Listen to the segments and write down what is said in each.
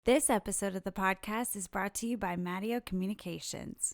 This episode of the podcast is brought to you by Mattio Communications.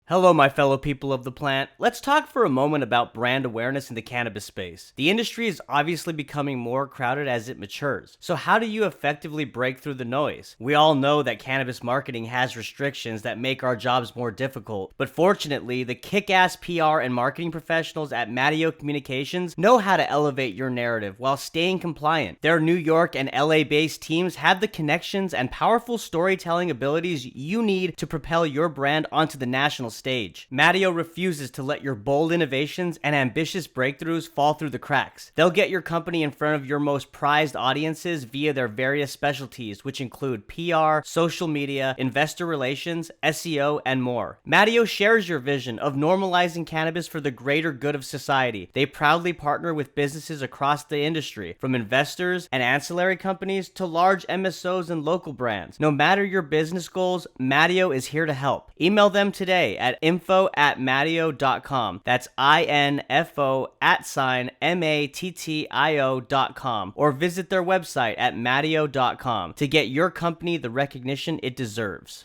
Hello, my fellow people of the plant. Let's talk for a moment about brand awareness in the cannabis space. The industry is obviously becoming more crowded as it matures. So how do you effectively break through the noise? We all know that cannabis marketing has restrictions that make our jobs more difficult, but fortunately, the kick-ass PR and marketing professionals at Mattio Communications know how to elevate your narrative while staying compliant. Their New York and LA-based teams have the connections and powerful storytelling abilities you need to propel your brand onto the national stage. Mattio refuses to let your bold innovations and ambitious breakthroughs fall through the cracks. They'll get your company in front of your most prized audiences via their various specialties, which include PR, social media, investor relations, SEO, and more. Mattio shares your vision of normalizing cannabis for the greater good of society. They proudly partner with businesses across the industry, from investors and ancillary companies to large MSOs and local brands. No matter your business goals, Mattio is here to help. Email them today at info@mattio.com. That's info@mattio.com, or visit their website at mattio.com to get your company the recognition it deserves.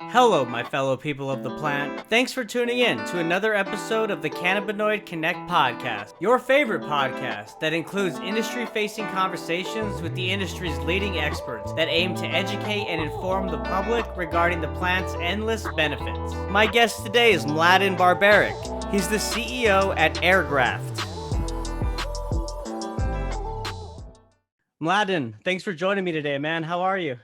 Hello, my fellow people of the plant. Thanks for tuning in to another episode of the Cannabinoid Connect podcast, your favorite podcast that includes industry-facing conversations with the industry's leading experts that aim to educate and inform the public regarding the plant's endless benefits. My guest today is Mladen Barbaric. He's the CEO at Airgraft. Mladen, thanks for joining me today, man. How are you?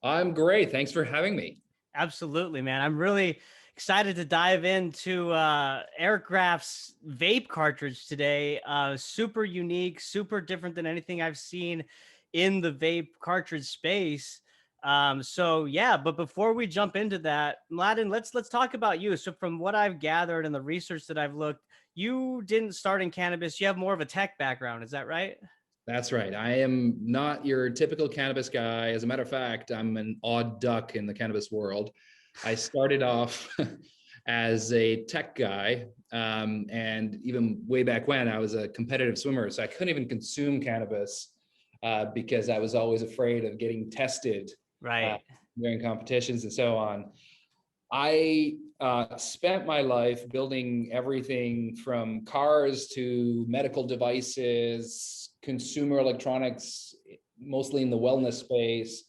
I'm great. Thanks for having me. Absolutely, man. I'm really excited to dive into Airgraft's vape cartridge today. Super unique, super different than anything I've seen in the vape cartridge space. But before we jump into that, Mladen, let's talk about you. So from what I've gathered and the research that I've looked, you didn't start in cannabis. You have more of a tech background. Is that right? That's right. I am not your typical cannabis guy. As a matter of fact, I'm an odd duck in the cannabis world. I started off as a tech guy, and even way back when I was a competitive swimmer, so I couldn't even consume cannabis because I was always afraid of getting tested during competitions and so on. I spent my life building everything from cars to medical devices, consumer electronics, mostly in the wellness space,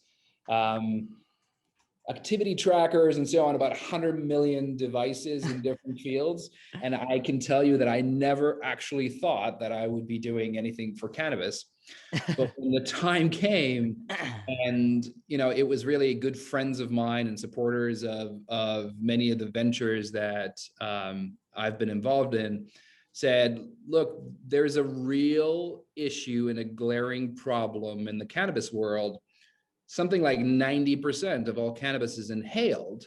activity trackers, and so on, about 100 million devices in different fields. And I can tell you that I never actually thought that I would be doing anything for cannabis. But when the time came, and it was really good friends of mine and supporters of many of the ventures that I've been involved in, said, look, there's a real issue and a glaring problem in the cannabis world. Something like 90% of all cannabis is inhaled.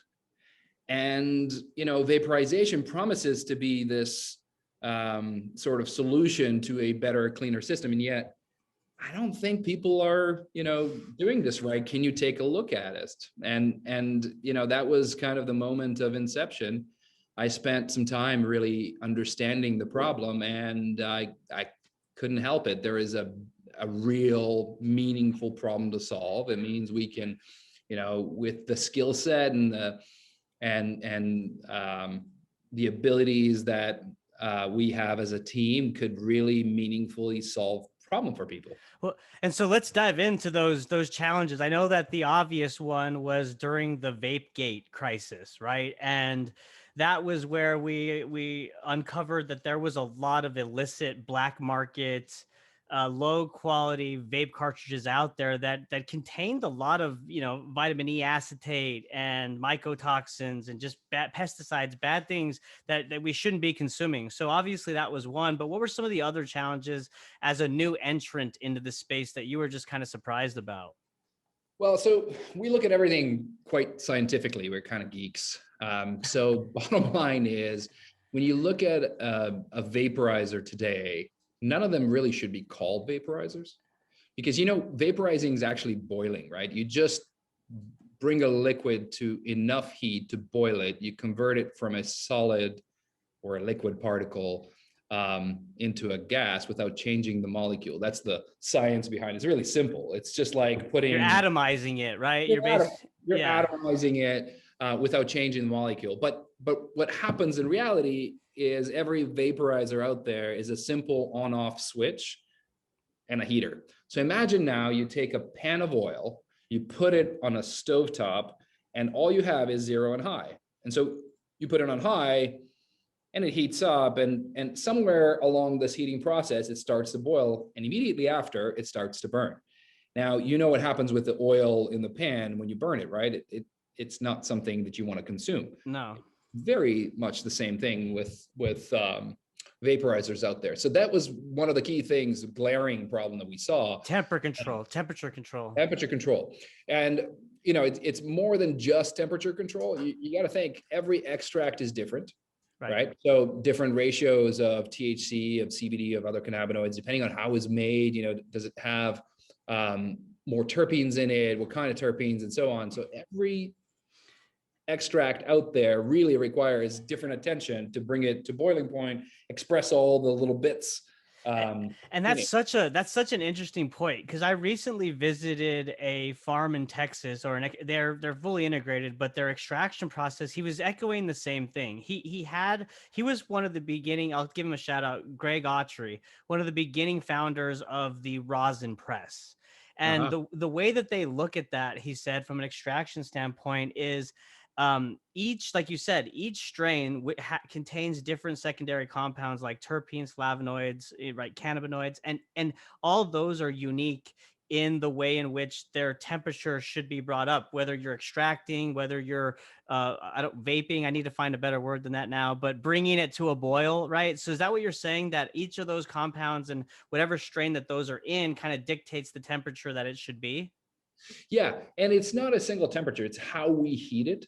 And, vaporization promises to be this sort of solution to a better, cleaner system. And yet, I don't think people are, doing this right. Can you take a look at it? And that was kind of the moment of inception. I spent some time really understanding the problem, and I couldn't help it. There is a real meaningful problem to solve. It means we can, with the skill set and the abilities that we have as a team, could really meaningfully solve problem for people. Well, and so let's dive into those challenges. I know that the obvious one was during the VapeGate crisis, right? And that was where we uncovered that there was a lot of illicit black market, low quality vape cartridges out there that contained a lot of vitamin E acetate and mycotoxins and just bad pesticides, bad things that we shouldn't be consuming. So obviously that was one. But what were some of the other challenges as a new entrant into the space that you were just kind of surprised about? Well, so we look at everything quite scientifically. We're kind of geeks. So bottom line is, when you look at a vaporizer today, none of them really should be called vaporizers, because, vaporizing is actually boiling, right? You just bring a liquid to enough heat to boil it. You convert it from a solid or a liquid particle into a gas without changing the molecule. That's the science behind it. It's really simple. It's just like You're putting atomizing it, right? you're, you're Yeah. atomizing it without changing the molecule. But what happens in reality is every vaporizer out there is a simple on-off switch and a heater. So imagine now you take a pan of oil, you put it on a stovetop, and all you have is 0 and high. And so you put it on high and it heats up, and somewhere along this heating process, it starts to boil, and immediately after, it starts to burn. Now, you know what happens with the oil in the pan when you burn it, right? It's not something that you want to consume. No. Very much the same thing with vaporizers out there. So that was one of the key things, the glaring problem that we saw. Temperature control. And it's more than just temperature control. You got to think every extract is different, right? So different ratios of THC, of CBD, of other cannabinoids, depending on how it's made. Does it have more terpenes in it? What kind of terpenes, and so on. So every extract out there really requires different attention to bring it to boiling point, express all the little bits. And that's such an interesting point, because I recently visited a farm in Texas, they're fully integrated, but their extraction process, he was echoing the same thing. He was one of the beginning, I'll give him a shout out, Greg Autry, one of the beginning founders of the rosin press. And the way that they look at that, he said, from an extraction standpoint is, each, like you said, each strain contains different secondary compounds like terpenes, flavonoids, right, cannabinoids, and all of those are unique in the way in which their temperature should be brought up, whether you're extracting, whether you're vaping, I need to find a better word than that now, but bringing it to a boil, right? So is that what you're saying, that each of those compounds and whatever strain that those are in kind of dictates the temperature that it should be? Yeah, and it's not a single temperature, it's how we heat it.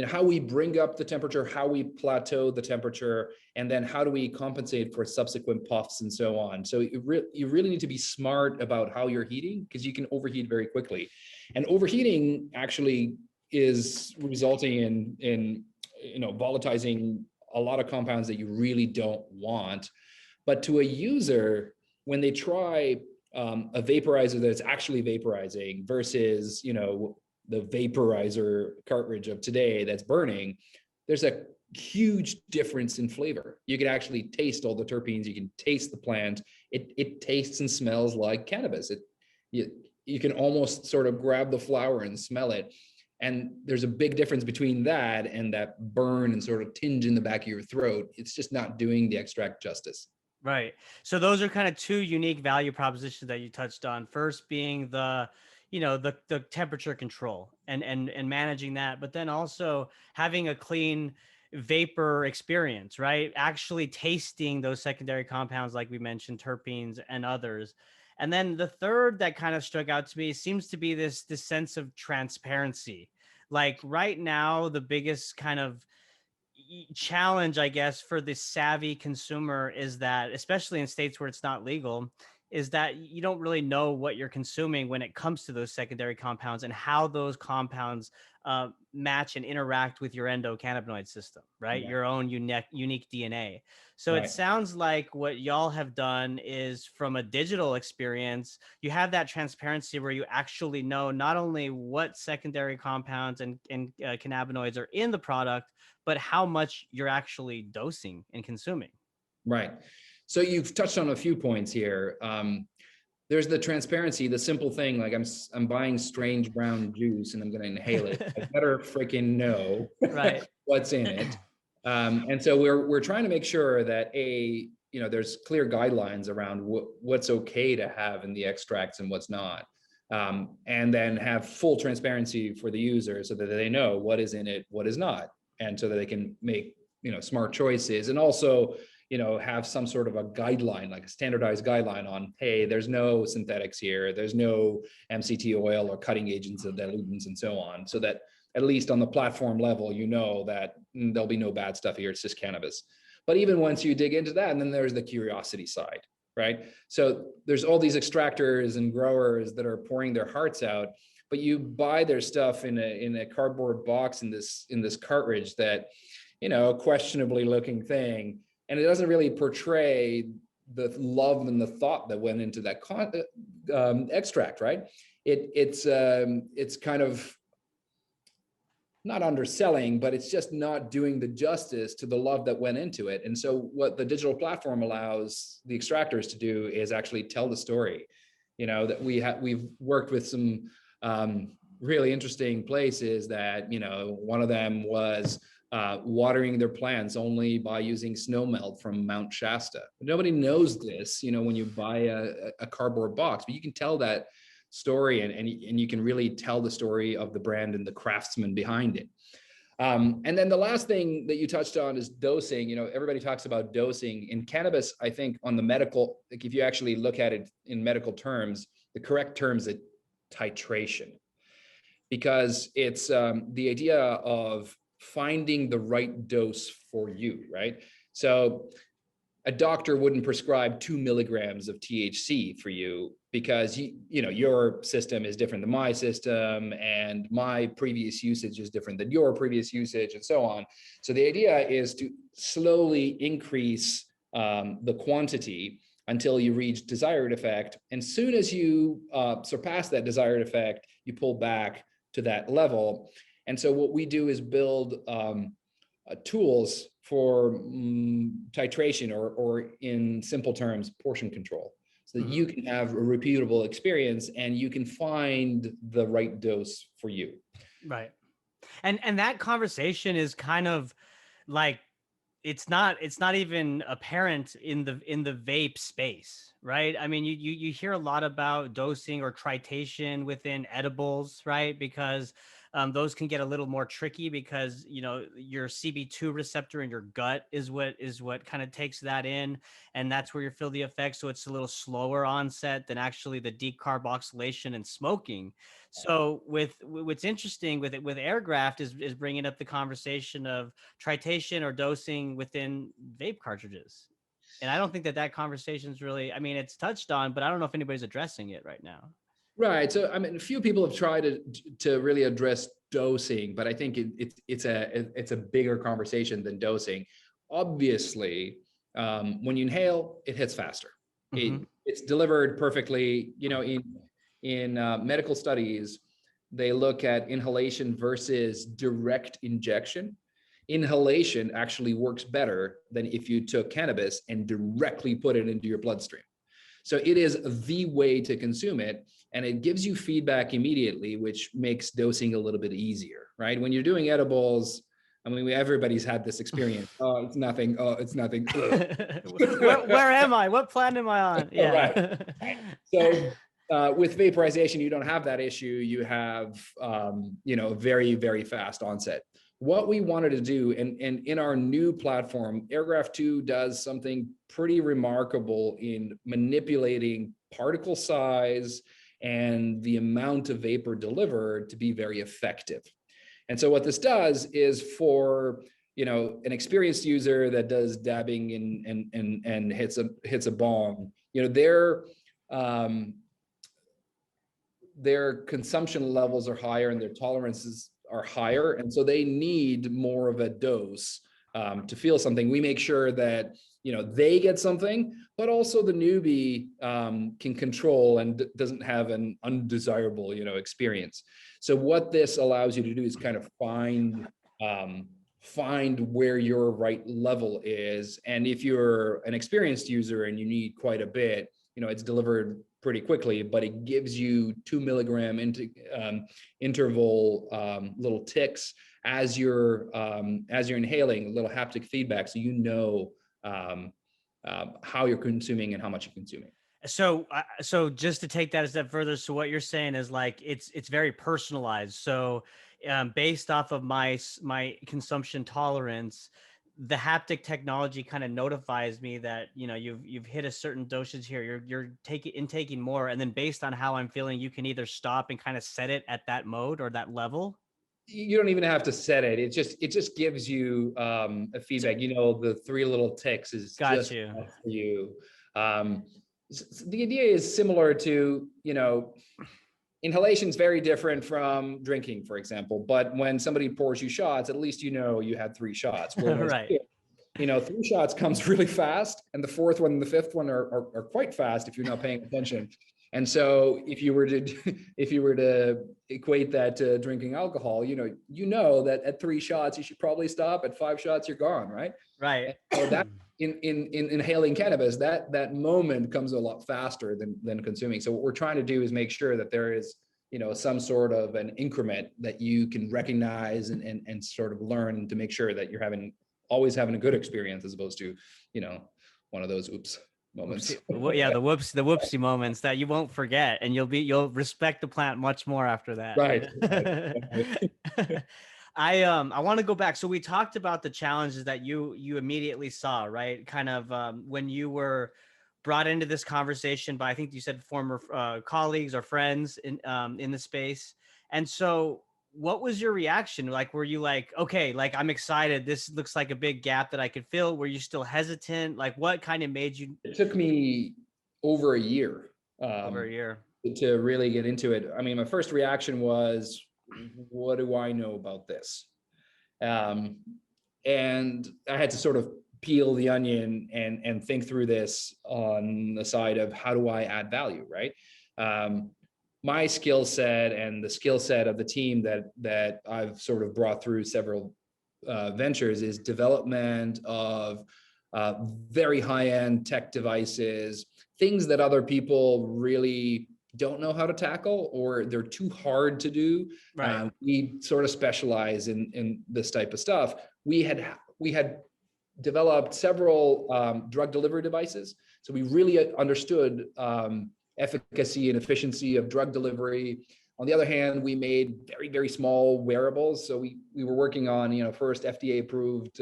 How we bring up the temperature, how we plateau the temperature, and then how do we compensate for subsequent puffs and so on. So you really need to be smart about how you're heating, because you can overheat very quickly. And overheating actually is resulting in volatilizing a lot of compounds that you really don't want. But to a user, when they try a vaporizer that's actually vaporizing versus, the vaporizer cartridge of today that's burning, there's a huge difference in flavor. You can actually taste all the terpenes. You can taste the plant. It tastes and smells like cannabis. You can almost sort of grab the flower and smell it. And there's a big difference between that and that burn and sort of tinge in the back of your throat. It's just not doing the extract justice. Right. So those are kind of two unique value propositions that you touched on. First being the temperature control and managing that, but then also having a clean vapor experience, right? Actually tasting those secondary compounds, like we mentioned, terpenes and others. And then the third that kind of struck out to me seems to be this sense of transparency. Like right now, the biggest kind of challenge, I guess, for the savvy consumer is that, especially in states where it's not legal, is that you don't really know what you're consuming when it comes to those secondary compounds and how those compounds match and interact with your endocannabinoid system, right? Your own unique DNA. So it sounds like what y'all have done is, from a digital experience, you have that transparency where you actually know not only what secondary compounds and cannabinoids are in the product, but how much you're actually dosing and consuming. Right. So you've touched on a few points here. There's the transparency, the simple thing, like I'm buying strange brown juice and I'm going to inhale it. I better freaking know what's in it. And so we're trying to make sure that there's clear guidelines around what's okay to have in the extracts and what's not. And then have full transparency for the user so that they know what is in it, what is not, and so that they can make smart choices, and also have some sort of a guideline, like a standardized guideline on, hey, there's no synthetics here, there's no MCT oil or cutting agents and dilutants and so on, so that at least on the platform level, that there'll be no bad stuff here, it's just cannabis. But even once you dig into that, and then there's the curiosity side, right? So there's all these extractors and growers that are pouring their hearts out, but you buy their stuff in a cardboard box in this cartridge that, questionably looking thing. and it doesn't really portray the love and the thought that went into that extract, right? It's kind of not underselling, but it's just not doing the justice to the love that went into it. And so what the digital platform allows the extractors to do is actually tell the story. That we've worked with some really interesting places that, one of them was watering their plants only by using snow melt from Mount Shasta. Nobody knows this, when you buy a cardboard box, but you can tell that story, and you can really tell the story of the brand and the craftsman behind it. And then the last thing that you touched on is dosing. Everybody talks about dosing in cannabis. I think on the medical, like if you actually look at it in medical terms, the correct term is titration, because it's the idea of finding the right dose for you, right? So a doctor wouldn't prescribe 2 milligrams of THC for you because your system is different than my system, and my previous usage is different than your previous usage, and so on. So the idea is to slowly increase the quantity until you reach desired effect. And soon as you surpass that desired effect, you pull back to that level. And so what we do is build tools for titration, or in simple terms, portion control, so that you can have a repeatable experience and you can find the right dose for you. Right. And that conversation is kind of like, it's not even apparent in the vape space, right? I mean, you hear a lot about dosing or tritation within edibles, right? Because those can get a little more tricky because, your CB2 receptor in your gut is what kind of takes that in. And that's where you feel the effects. So it's a little slower onset than actually the decarboxylation and smoking. So what's interesting with Airgraft is bringing up the conversation of tritation or dosing within vape cartridges. And I don't think that conversation is really, I mean, it's touched on, but I don't know if anybody's addressing it right now. Right. So, I mean, a few people have tried to really address dosing, but I think it's a bigger conversation than dosing. Obviously, when you inhale, it hits faster. It's delivered perfectly. In medical studies, they look at inhalation versus direct injection. Inhalation actually works better than if you took cannabis and directly put it into your bloodstream. So it is the way to consume it, and it gives you feedback immediately, which makes dosing a little bit easier, right? When you're doing edibles, I mean, everybody's had this experience. Oh, it's nothing. Oh, it's nothing. Where am I? What plant am I on? Yeah. Right. So with vaporization, you don't have that issue. You have, very, very fast onset. What we wanted to do, and in our new platform, Airgraft 2 does something pretty remarkable in manipulating particle size and the amount of vapor delivered to be very effective. And so what this does is for an experienced user that does dabbing and hits a bong, their consumption levels are higher and their tolerances are higher, and so they need more of a dose to feel something. We make sure that they get something, but also the newbie can control and doesn't have an undesirable experience. So what this allows you to do is kind of find where your right level is, and if you're an experienced user and you need quite a bit, it's delivered pretty quickly, but it gives you 2 milligram interval little ticks as you're inhaling, a little haptic feedback, so how you're consuming and how much you're consuming. So just to take that a step further, so what you're saying is like it's very personalized. So based off of my consumption tolerance, the haptic technology kind of notifies me that you've hit a certain dosage here. You're taking more, and then based on how I'm feeling, you can either stop and kind of set it at that mode or that level. You don't even have to set it. It just gives you a feedback. The 3 little ticks is just for you. The idea is similar to inhalation is very different from drinking, for example. But when somebody pours you shots, at least you had 3 shots. Right. 3 shots comes really fast, and the fourth one and the fifth one are quite fast if you're not paying attention. And so if you were to equate that to drinking alcohol, that at 3 shots you should probably stop. At 5 shots you're gone, right? Right. And so that in inhaling cannabis, that moment comes a lot faster than consuming. So what we're trying to do is make sure that there is some sort of an increment that you can recognize and sort of learn to make sure that you're always having a good experience, as opposed to one of those oops moments. Yeah, the whoopsie moments that you won't forget, and you'll respect the plant much more after that. Right. I want to go back. So we talked about the challenges that you immediately saw, right? Kind of when you were brought into this conversation by, I think you said, former colleagues or friends in the space. And so what was your reaction? Like, were you like, okay, like, I'm excited, this looks like a big gap that I could fill? Were you still hesitant? Like, what kind of made you? It took me over a year. Over a year. To really get into it. I mean, my first reaction was, what do I know about this? And I had to sort of peel the onion and think through this on the side of, how do I add value, right? My skill set and the skill set of the team that I've sort of brought through several ventures is development of very high-end tech devices, things that other people really don't know how to tackle, or they're too hard to do. Right. We sort of specialize in this type of stuff. We had developed several drug delivery devices, so we really understood efficacy and efficiency of drug delivery. On the other hand, we made very, very small wearables. So we were working on, first FDA approved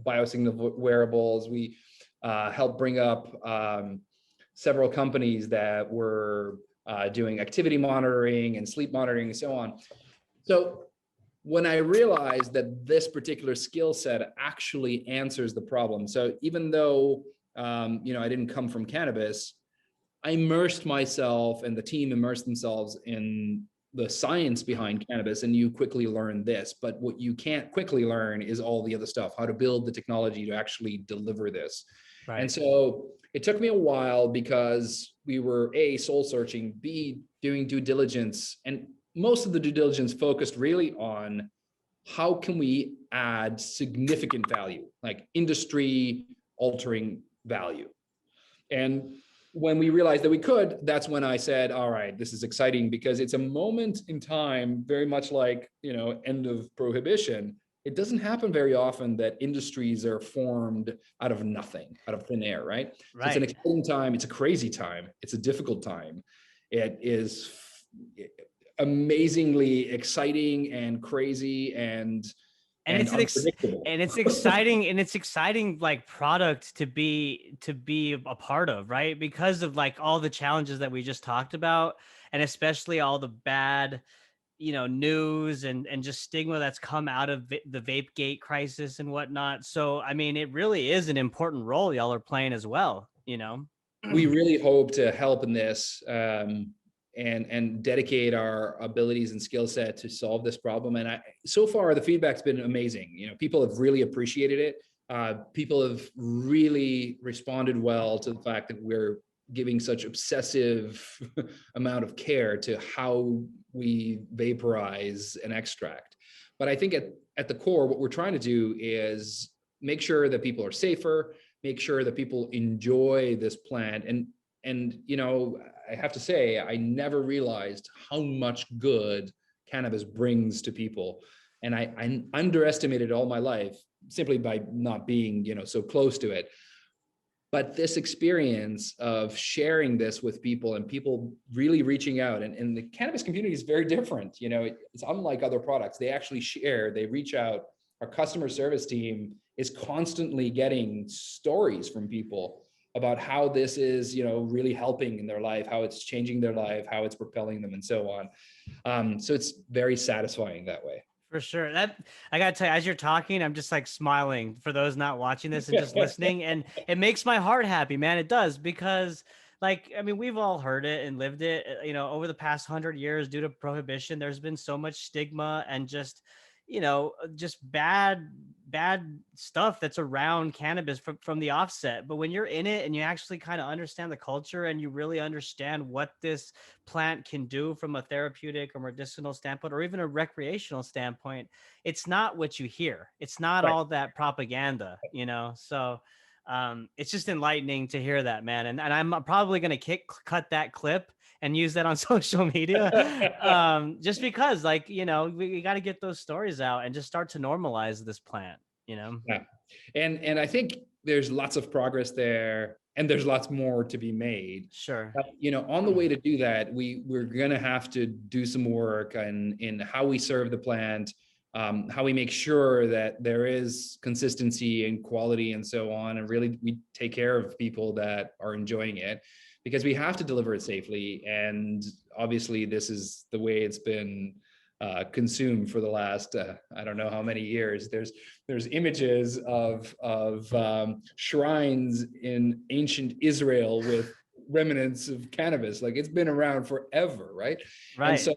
biosignal wearables. We helped bring up several companies that were doing activity monitoring and sleep monitoring and so on. So when I realized that this particular skill set actually answers the problem. So even though, I didn't come from cannabis, I immersed myself, and the team immersed themselves in the science behind cannabis, and you quickly learn this. But what you can't quickly learn is all the other stuff, how to build the technology to actually deliver this. Right. And so it took me a while, because we were A, soul searching, B, doing due diligence. And most of the due diligence focused really on, how can we add significant value, like industry altering value? And when we realized that we could, that's when I said, all right, this is exciting, because it's a moment in time, very much like, end of prohibition. It doesn't happen very often that industries are formed out of nothing, out of thin air, right? So it's an exciting time. It's a crazy time. It's a difficult time. It is amazingly exciting and crazy and it's exciting like product to be a part of, right? Because of like all the challenges that we just talked about, and especially all the bad news and just stigma that's come out of the vape gate crisis and whatnot. So I mean, it really is an important role y'all are playing as well. We really hope to help in this and dedicate our abilities and skill set to solve this problem. And so far the feedback's been amazing. People have really appreciated it. People have really responded well to the fact that we're giving such obsessive amount of care to how we vaporize and extract. But I think at the core, what we're trying to do is make sure that people are safer, make sure that people enjoy this plant. And I have to say, I never realized how much good cannabis brings to people. And I underestimated all my life, simply by not being, so close to it. But this experience of sharing this with people, and people really reaching out, and the cannabis community is very different. It's unlike other products. They actually share, they reach out. Our customer service team is constantly getting stories from people about how this is, really helping in their life, how it's changing their life, how it's propelling them, and so on. So it's very satisfying that way. For sure. That, I gotta tell you, as you're talking, I'm just like smiling for those not watching this and just listening. And it makes my heart happy, man. It does, because like, I mean, we've all heard it and lived it, over the past 100 years due to prohibition. There's been so much stigma and just, just bad stuff that's around cannabis from the offset. But when you're in it and you actually kind of understand the culture and you really understand what this plant can do from a therapeutic or medicinal standpoint, or even a recreational standpoint, it's not what you hear. It's not Right. all that propaganda, So it's just enlightening to hear that, man. And I'm probably going to cut that clip and use that on social media. Just because, like, we got to get those stories out and just start to normalize this plant. Yeah. And I think there's lots of progress there, and there's lots more to be made. Sure. But, on the way to do that, we're going to have to do some work in how we serve the plant, how we make sure that there is consistency and quality and so on, and really we take care of people that are enjoying it, because we have to deliver it safely. And obviously this is the way it's been consumed for the last I don't know how many years. There's images of shrines in ancient Israel with remnants of cannabis. Like, it's been around forever, right? Right. And so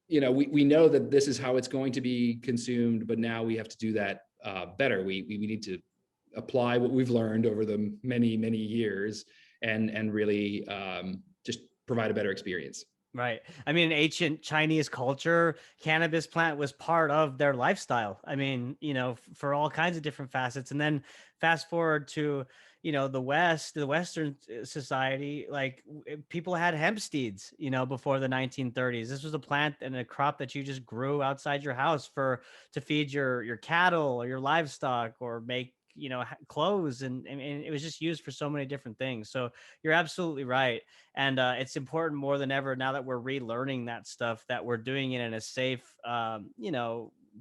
we know that this is how it's going to be consumed, but now we have to do that better. We need to apply what we've learned over the many years and really just provide a better experience. Right. I mean, in ancient Chinese culture, cannabis plant was part of their lifestyle. I mean, for all kinds of different facets. And then fast forward to, the Western society, like people had hemp seeds, before the 1930s. This was a plant and a crop that you just grew outside your house to feed your cattle or your livestock or make clothes, and it was just used for so many different things. So you're absolutely right. And it's important more than ever now that we're relearning that stuff, that we're doing it in a safe,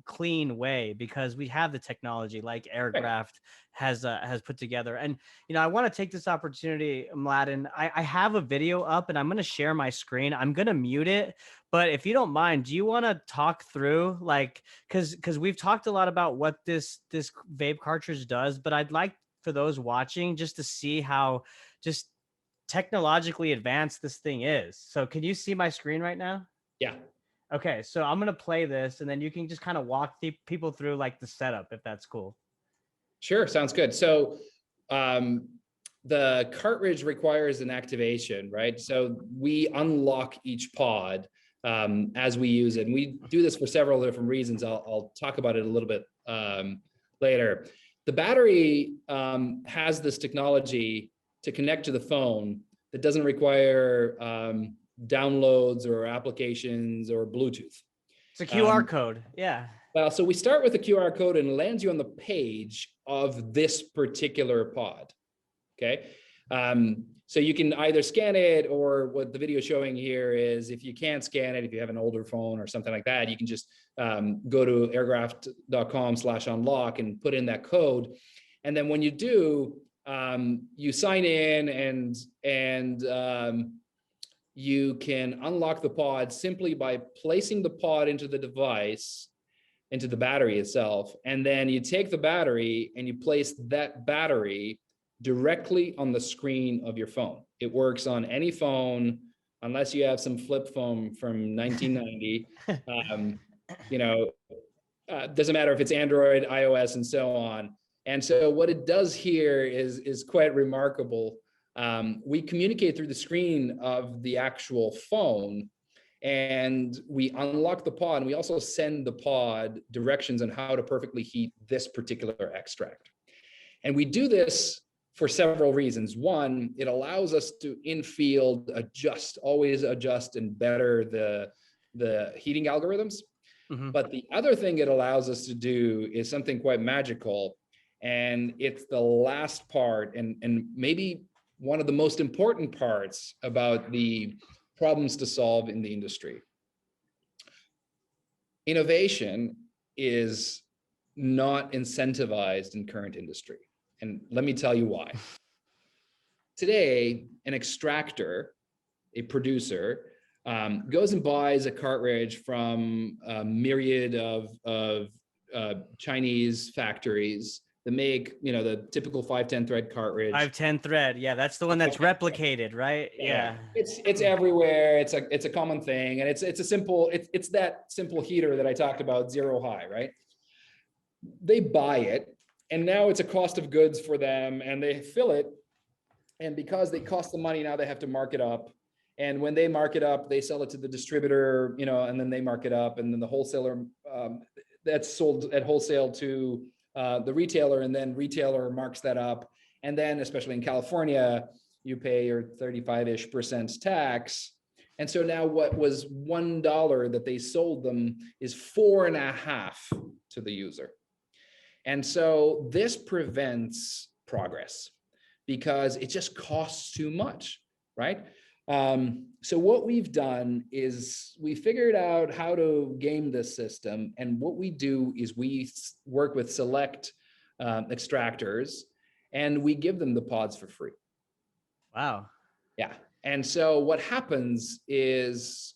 clean way, because we have the technology like Airgraft has put together. And I want to take this opportunity, Mladen. I have a video up and I'm going to share my screen. I'm going to mute it, but if you don't mind, do you want to talk through, like, because we've talked a lot about what this vape cartridge does, but I'd like for those watching just to see how just technologically advanced this thing is. So can you see my screen right now? Yeah. Okay, so I'm going to play this and then you can just kind of walk people through like the setup, if that's cool. Sure, sounds good. So the cartridge requires an activation, right? So we unlock each pod as we use it. And we do this for several different reasons. I'll talk about it a little bit later. The battery has this technology to connect to the phone that doesn't require downloads or applications or Bluetooth. It's a QR code. Yeah. Well, so we start with the QR code and it lands you on the page of this particular pod. Okay. So you can either scan it, or what the video is showing here is, if you can't scan it, if you have an older phone or something like that, you can just go to airgraft.com/unlock and put in that code. And then when you do, you sign in and you can unlock the pod simply by placing the pod into the device, into the battery itself. And then you take the battery and you place that battery directly on the screen of your phone. It works on any phone, unless you have some flip phone from 1990. Doesn't matter if it's Android, iOS, and so on. And so what it does here is quite remarkable. We communicate through the screen of the actual phone, and we unlock the pod, and we also send the pod directions on how to perfectly heat this particular extract. And we do this for several reasons. One, it allows us to in-field always adjust and better the heating algorithms. Mm-hmm. But the other thing it allows us to do is something quite magical. And it's the last part, and maybe one of the most important parts about the problems to solve in the industry. Innovation is not incentivized in current industry. And let me tell you why. Today, an extractor, a producer, goes and buys a cartridge from a myriad of Chinese factories that make, the typical 510 thread cartridge. 510 thread. Yeah, that's the one that's replicated, right? Yeah. It's everywhere. It's a common thing. And it's that simple heater that I talked about, zero high, right? They buy it, and now it's a cost of goods for them, and they fill it. And because they cost the money, now they have to mark it up. And when they mark it up, they sell it to the distributor, and then they mark it up, and then the wholesaler, that's sold at wholesale to the retailer, and then retailer marks that up. And then, especially in California, you pay your 35-ish% tax. And so now what was $1 that they sold them is $4.50 to the user. And so this prevents progress because it just costs too much, right? So what we've done is we figured out how to game this system. And what we do is we work with select extractors, and we give them the pods for free. Wow. Yeah. And so what happens is,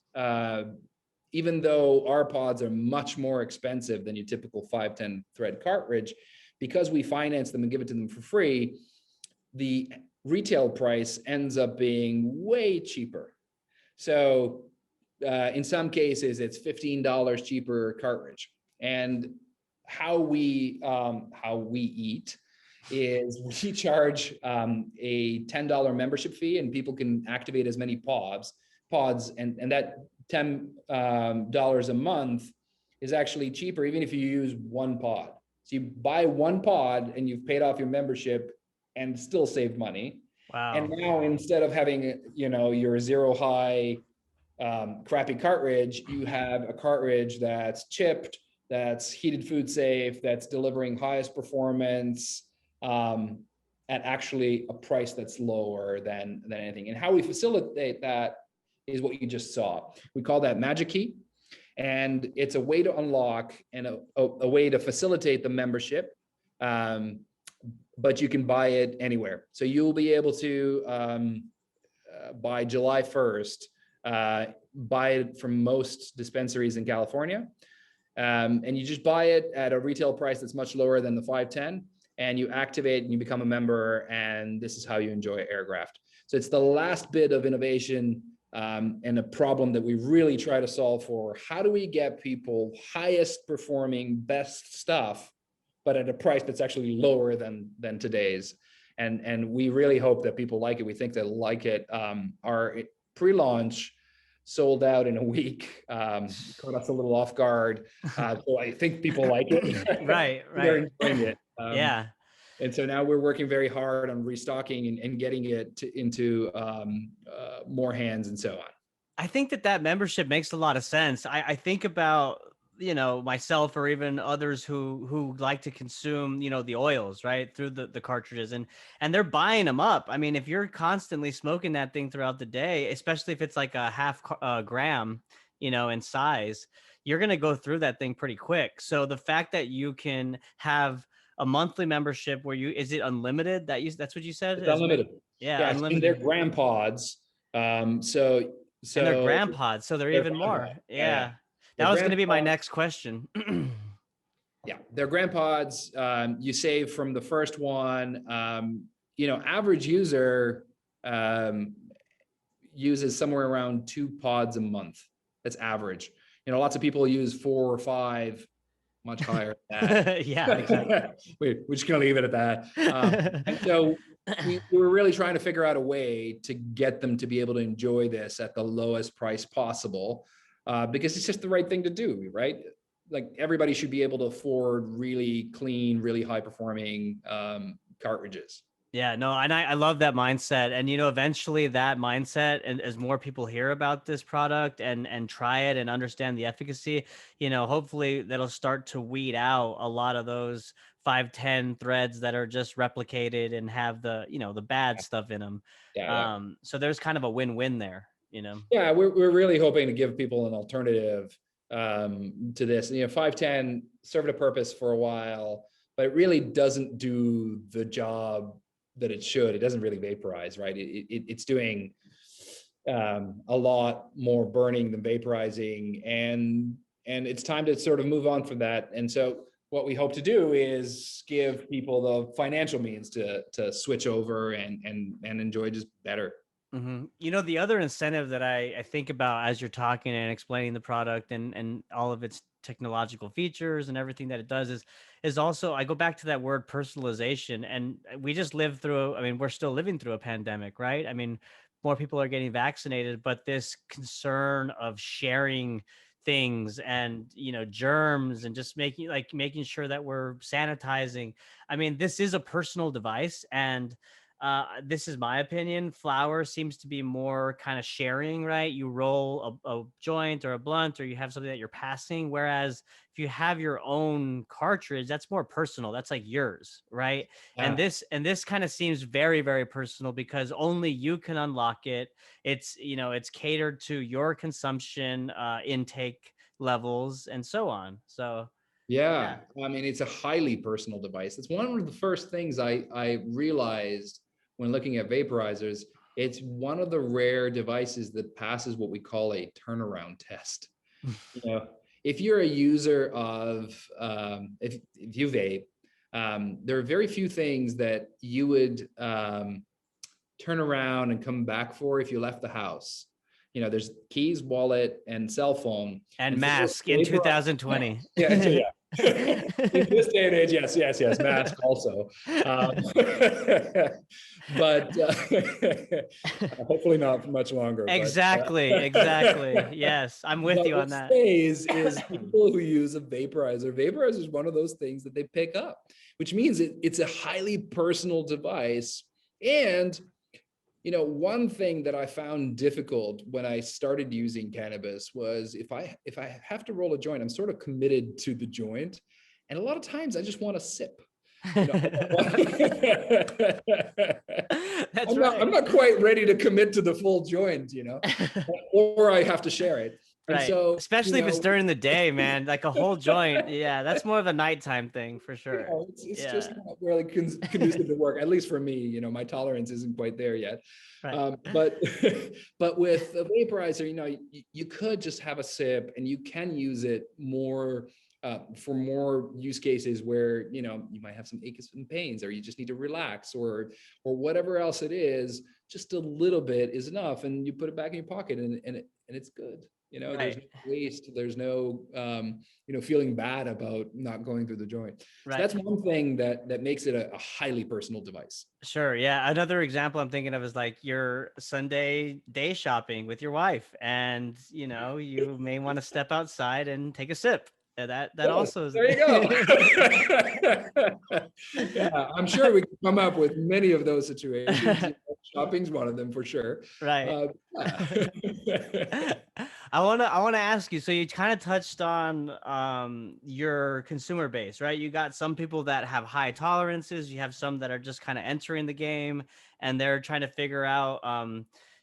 even though our pods are much more expensive than your typical 510 thread cartridge, because we finance them and give it to them for free, the retail price ends up being way cheaper. So in some cases, it's $15 cheaper cartridge. And how we eat is we charge a $10 membership fee, and people can activate as many pods, and that $10 a month is actually cheaper even if you use one pod. So you buy one pod and you've paid off your membership and still saved money. Wow. And now instead of having, your zero high crappy cartridge, you have a cartridge that's chipped, that's heated food safe, that's delivering highest performance at actually a price that's lower than anything. And how we facilitate that is what you just saw. We call that Magic Key. And it's a way to unlock and a way to facilitate the membership. But you can buy it anywhere. So you'll be able to, by July 1st, buy it from most dispensaries in California. And you just buy it at a retail price that's much lower than the 510, and you activate and you become a member, and this is how you enjoy Airgraft. So it's the last bit of innovation and a problem that we really try to solve for. How do we get people highest performing, best stuff, but at a price that's actually lower than today's? And we really hope that people like it. We think they'll like it. Our pre-launch sold out in a week. Caught us a little off guard. So I think people like it. Right. They're enjoying it. Yeah. And so now we're working very hard on restocking and getting it into more hands and so on. I think that membership makes a lot of sense. I think about, myself or even others who like to consume, the oils, right, through the cartridges, and they're buying them up. I mean, if you're constantly smoking that thing throughout the day, especially if it's like a half gram, in size, you're going to go through that thing pretty quick. So the fact that you can have a monthly membership where is it unlimited? That's what you said? It's unlimited. Yeah, unlimited. And they're gram pods. So and they're gram pods, so they're even more. Yeah. That was going to be my next question. Yeah, they're gram pods. You save from the first one. Average user uses somewhere around 2 pods a month. That's average. Lots of people use 4 or 5, much higher than that. Yeah, exactly. We're just going to leave it at that. And so we were really trying to figure out a way to get them to be able to enjoy this at the lowest price possible, because it's just the right thing to do, right? Like, everybody should be able to afford really clean, really high performing cartridges. Yeah, no, and I love that mindset. And, eventually that mindset, and as more people hear about this product and try it and understand the efficacy, hopefully that'll start to weed out a lot of those 510 threads that are just replicated and have the, the bad stuff in them. Yeah. So there's kind of a win-win there, Yeah, we're really hoping to give people an alternative to this. 510 served a purpose for a while, but it really doesn't do the job that it should. It doesn't really vaporize, right? It's doing a lot more burning than vaporizing, and it's time to sort of move on from that. And so what we hope to do is give people the financial means to switch over and enjoy just better. Mm-hmm. You know, the other incentive that I think about as you're talking and explaining the product and all of its technological features and everything that it does is also, I go back to that word personalization. And we just lived through, I mean, we're still living through a pandemic, right? I mean, more people are getting vaccinated, but this concern of sharing things and, you know, germs and just making sure that we're sanitizing. I mean, this is a personal device, and this is my opinion. Flower seems to be more kind of sharing, right? You roll a joint or a blunt, or you have something that you're passing. Whereas if you have your own cartridge, that's more personal. That's like yours, right? And Yeah. this kind of seems very, very personal because only you can unlock it. It's, you know, it's catered to your consumption, intake levels, and so on. So yeah. Yeah, I mean, it's a highly personal device. It's one of the first things I realized when looking at vaporizers. It's one of the rare devices that passes what we call a turnaround test. You know, if you're a user of, if you vape, there are very few things that you would turn around and come back for if you left the house. You know, there's keys, wallet, and cell phone. And And for most mask in vapor, 2020. yeah, so yeah. In this day and age, yes, mask also. But hopefully not much longer. Exactly. Yes, I'm with But you what on that. stays is people who use a vaporizer. Vaporizer is one of those things that they pick up, which means it's a highly personal device. And you know, one thing that I found difficult when I started using cannabis was if I have to roll a joint, I'm sort of committed to the joint, and a lot of times I just want to sip. You know, That's right. I'm not quite ready to commit to the full joint, you know, or I have to share it. And Right. so, you Especially if it's know, during the day, man, like a whole joint. Yeah, that's more of a nighttime thing for you sure. know, it's just Yeah. not really conducive to work, at least for me. You know, my tolerance isn't quite there yet. Right. But but with a vaporizer, you know, you could just have a sip, and you can use it more for more use cases where, you know, you might have some aches and pains, or you just need to relax, or whatever else it is. Just a little bit is enough, and you put it back in your pocket, and it's good. You know, there's Right. no waste, there's no you know, feeling bad about not going through the joint. So Right. that's one thing that makes it a highly personal device. Sure. Yeah. Another example I'm thinking of is like your Sunday day shopping with your wife, and you know, you may want to step outside and take a sip. That Yes, also is. there you go. Yeah, I'm sure we can come up with many of those situations. You know, shopping's one of them for sure. Right. Yeah. I wanna ask you. So you kind of touched on your consumer base, right? You got some people that have high tolerances. You have some that are just kind of entering the game, and they're trying to figure out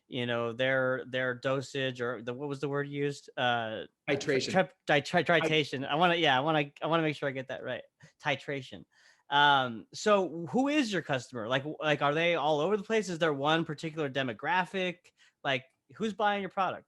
you know, their dosage, or what was the word used? Titration. Titration. I want to make sure I get that right. Titration. So who is your customer? Like are they all over the place? Is there one particular demographic? Like who's buying your product?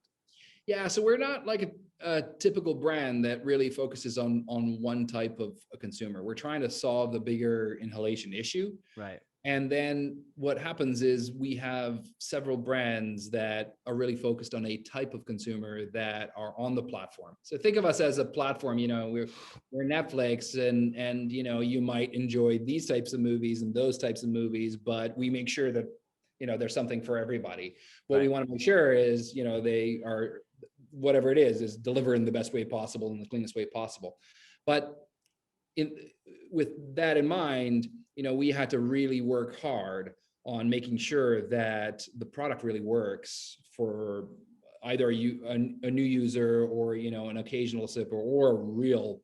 Yeah, so we're not like a typical brand that really focuses on one type of a consumer. We're trying to solve the bigger inhalation issue. Right. And then what happens is we have several brands that are really focused on a type of consumer that are on the platform. So think of us as a platform. You know, we're Netflix, and you know, you might enjoy these types of movies and those types of movies, but we make sure that, you know, there's something for everybody. What we Right. want to make sure is, you know, they are, whatever it is delivered in the best way possible, in the cleanest way possible. But in, with that in mind, you know, we had to really work hard on making sure that the product really works for either a new user, or, you know, an occasional sipper, or a real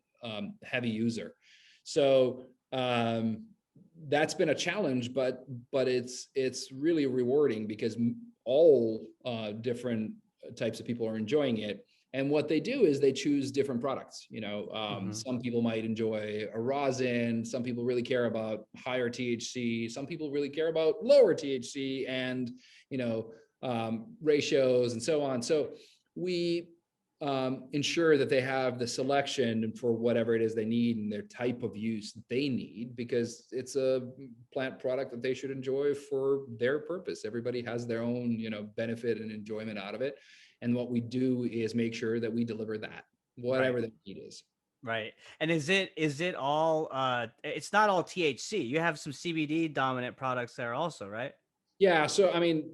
heavy user. So that's been a challenge, but it's really rewarding because all different types of people are enjoying it. And what they do is they choose different products. You know, Mm-hmm. some people might enjoy a rosin. Some people really care about higher THC. Some people really care about lower THC, and, you know, ratios and so on. So we ensure that they have the selection for whatever it is they need and their type of use that they need, because it's a plant product that they should enjoy for their purpose. Everybody has their own, benefit and enjoyment out of it. And what we do is make sure that we deliver that, whatever the need is. Right. And is it all it's not all THC. You have some CBD dominant products there also, right? Yeah, so I mean,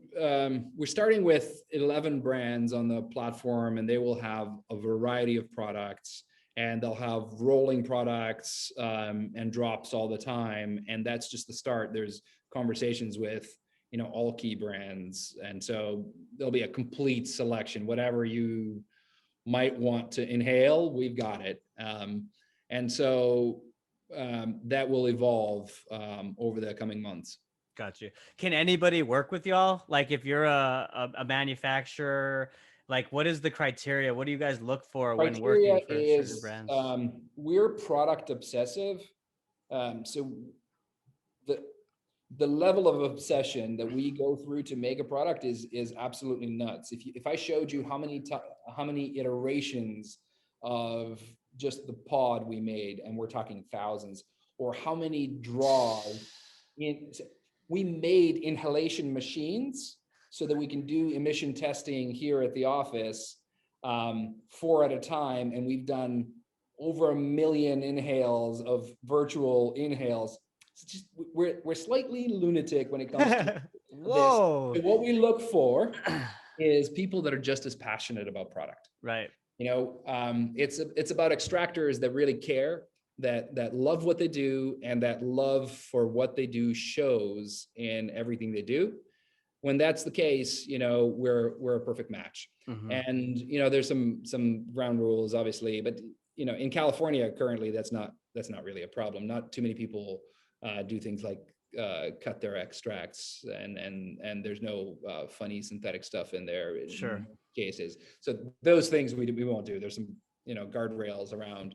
we're starting with 11 brands on the platform, and they will have a variety of products, and they'll have rolling products and drops all the time. And that's just the start. There's conversations with, all key brands. And so there'll be a complete selection, whatever you might want to inhale, we've got it. And so that will evolve over the coming months. Got you. Can anybody work with y'all? Like if you're a manufacturer, like what is the criteria? What do you guys look for when Criteria working for certain is brands? we're product obsessive. So the level of obsession that we go through to make a product is absolutely nuts. If I showed you how many iterations of just the pod we made, and we're talking thousands, or how many draws we made inhalation machines so that we can do emission testing here at the office, 4 at a time, and we've done over 1 million inhales of virtual inhales. It's just we're slightly lunatic when it comes to Whoa. this. So what we look for is people that are just as passionate about product. Right. It's about extractors that really care, that love what they do, and that love for what they do shows in everything they do. When that's the case, we're a perfect match. Mm-hmm. And there's some ground rules, obviously, but in California currently, that's not really a problem. Not too many people do things like cut their extracts, and there's no funny synthetic stuff in there. Sure. In cases, so those things we won't do. There's some guardrails around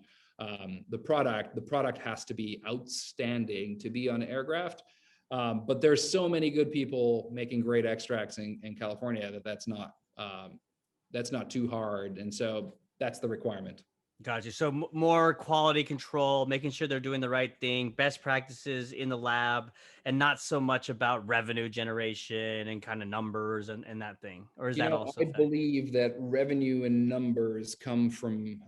the product. The product has to be outstanding to be on Airgraft. But there's so many good people making great extracts in California that's not too hard. And so that's the requirement. Gotcha. So more quality control, making sure they're doing the right thing, best practices in the lab, and not so much about revenue generation and kind of numbers and that thing. Or is that also? I believe that revenue and numbers come from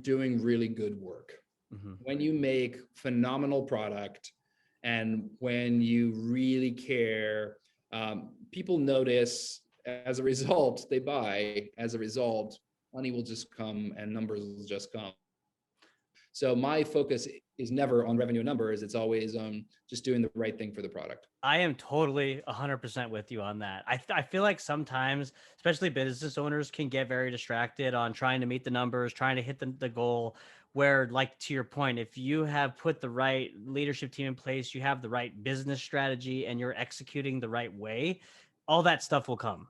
doing really good work. Mm-hmm. When you make phenomenal product and when you really care, people notice. As a result, they buy. As a result, money will just come and numbers will just come. So my focus is never on revenue numbers. It's always on just doing the right thing for the product. I am totally 100% with you on that. I feel like sometimes, especially business owners, can get very distracted on trying to meet the numbers, trying to hit the goal, where, like, to your point, if you have put the right leadership team in place, you have the right business strategy, and you're executing the right way, all that stuff will come,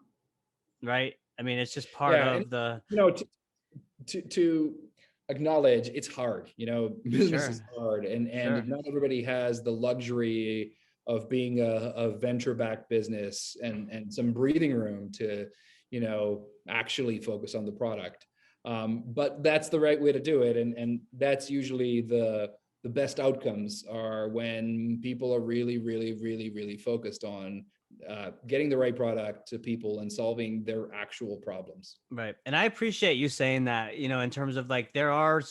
right? I mean, it's just part of the... To acknowledge it's hard, business Sure. is hard, and Sure. not everybody has the luxury of being a venture-backed business and some breathing room to, actually focus on the product. But that's the right way to do it. And that's usually the best outcomes are when people are really, really, really, really focused on getting the right product to people and solving their actual problems. Right. And I appreciate you saying that, in terms of, like, there are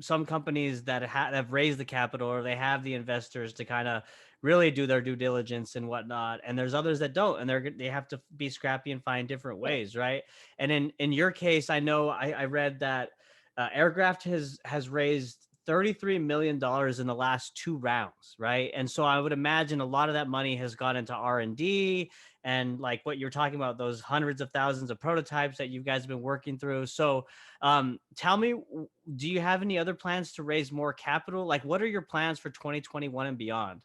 some companies that have raised the capital, or they have the investors to kind of really do their due diligence and whatnot. And there's others that don't, and they have to be scrappy and find different ways. Right. And in your case, I know I read that Airgraft has raised $33 million in the last 2 rounds. Right. And so I would imagine a lot of that money has gone into R&D, and like what you're talking about, those hundreds of thousands of prototypes that you guys have been working through. So tell me, do you have any other plans to raise more capital? Like, what are your plans for 2021 and beyond?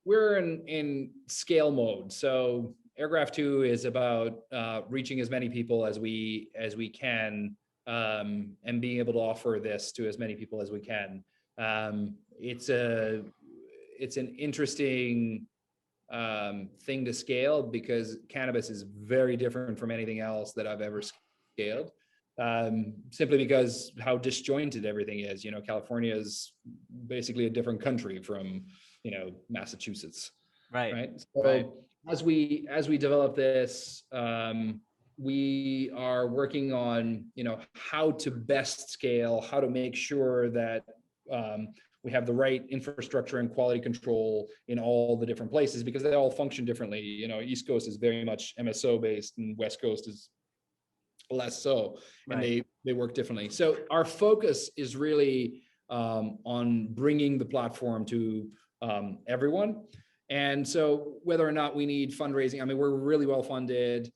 We're in scale mode. So Airgraft 2 is about reaching as many people as we can, and being able to offer this to as many people as we can. It's an interesting thing to scale, because cannabis is very different from anything else that I've ever scaled. simply because how disjointed everything is. California is basically a different country from, Massachusetts. Right. So Right. as we develop this, we are working on, how to best scale, how to make sure that we have the right infrastructure and quality control in all the different places, because they all function differently. East Coast is very much MSO based and West Coast is less so, and Right. they work differently. So our focus is really on bringing the platform to everyone. And so whether or not we need fundraising, I mean, we're really well funded.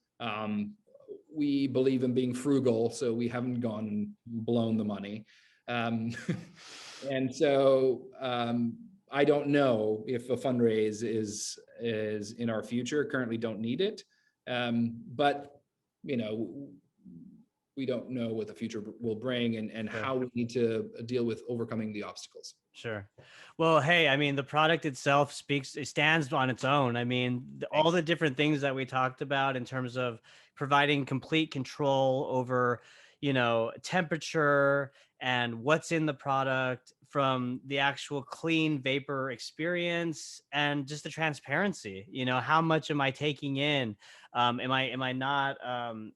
We believe in being frugal, so we haven't gone and blown the money. And so I don't know if a fundraise is in our future. Currently don't need it. But we don't know what the future will bring, and Sure. how we need to deal with overcoming the obstacles. Sure. Well, hey, I mean, the product itself it stands on its own. I mean, all the different things that we talked about in terms of providing complete control over, temperature and what's in the product, from the actual clean vapor experience and just the transparency. How much am I taking in? Am I not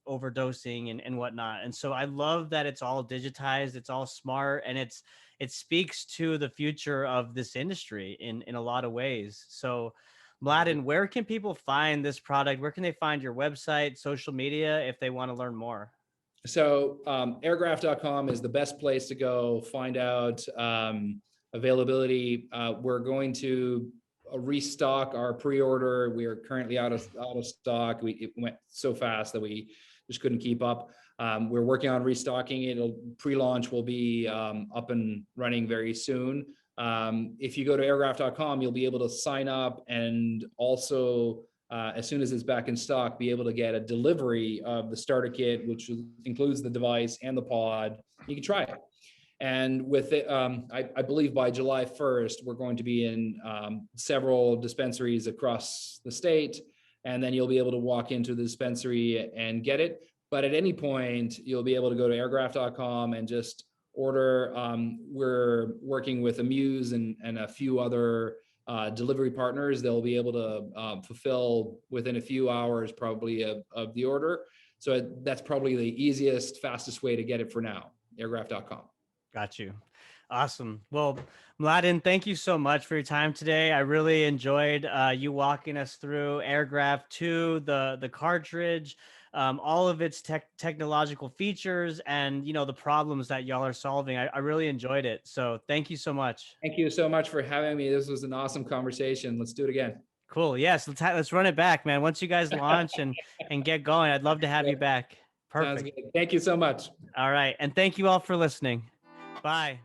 overdosing and whatnot? And so I love that it's all digitized, it's all smart, and it speaks to the future of this industry in a lot of ways. So, Mladen, where can people find this product? Where can they find your website, social media, if they want to learn more? So airgraft.com is the best place to go find out availability. We're going to restock our pre-order. We are currently out of stock. It went so fast that we just couldn't keep up. We're working on restocking it. Pre-launch will be up and running very soon. If you go to airgraft.com, you'll be able to sign up, and also as soon as it's back in stock, be able to get a delivery of the starter kit, which includes the device and the pod. You can try it. And with it, I believe by July 1st, we're going to be in several dispensaries across the state, and then you'll be able to walk into the dispensary and get it. But at any point, you'll be able to go to airgraft.com and just order. We're working with Amuse and a few other delivery partners. They'll be able to fulfill within a few hours, probably, of the order. So that's probably the easiest, fastest way to get it for now, airgraft.com. Got you. Awesome. Well, Mladen, thank you so much for your time today. I really enjoyed you walking us through Airgraft 2, the cartridge, all of its technological features, and the problems that y'all are solving. I really enjoyed it. So thank you so much. Thank you so much for having me. This was an awesome conversation. Let's do it again. Cool. Yes, let's run it back, man. Once you guys launch and get going, I'd love to have you back. Perfect. Sounds good. Thank you so much. All right, and thank you all for listening. Bye.